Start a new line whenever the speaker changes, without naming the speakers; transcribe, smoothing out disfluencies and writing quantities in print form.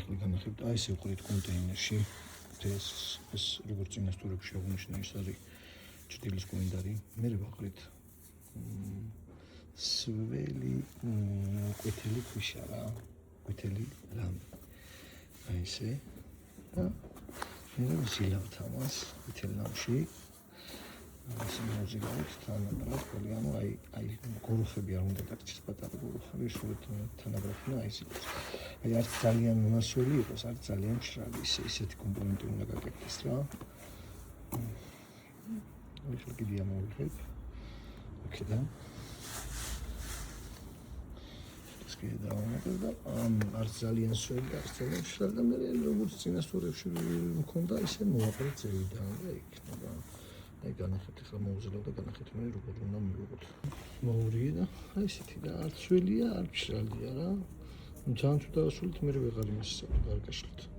ახლა განახებთ, აი ესე ვყრით კონტეინერში. ეს როგორც წინასწორებში აღნიშნა, ის არის ჭრილის კოლენდარი. მე ვაყრით სველი ყვითელი ქვიშა რა, ყვითელი რამე. აი ესე. და მე ვისილავთ ამას ყვითელ ნავში. ასე მოზიგავთ თანაბრად, ანუ აი გოროხები არ უნდა დაგჭირს პატარა გოროხები, სულით თანაბრად აი ესე. აი არც ძალიან მონასველი იყოს, არც ძალიან მშრალი, ისეთი კომპონენტი უნდა გაკეთდეს რა. ახლა კიდე ამოვიღებ. აქედან. ეს კიდე დავამატებ და არც ძალიან სველი, არც ძალიან მშრალი და მე როგორც წინასწორებში მქონდა, ისე მოვაყრე წევიდან და იქნება. აი განახეთ ახლა მოუძლევ და განახეთ მე როგორ უნდა მივიღოთ. მოურიე და აი ესეთი და არც სველია, არც მშრალია რა. ძალიან თუ დავასრულეთ მე ვეღარ იმის კარგაშლით.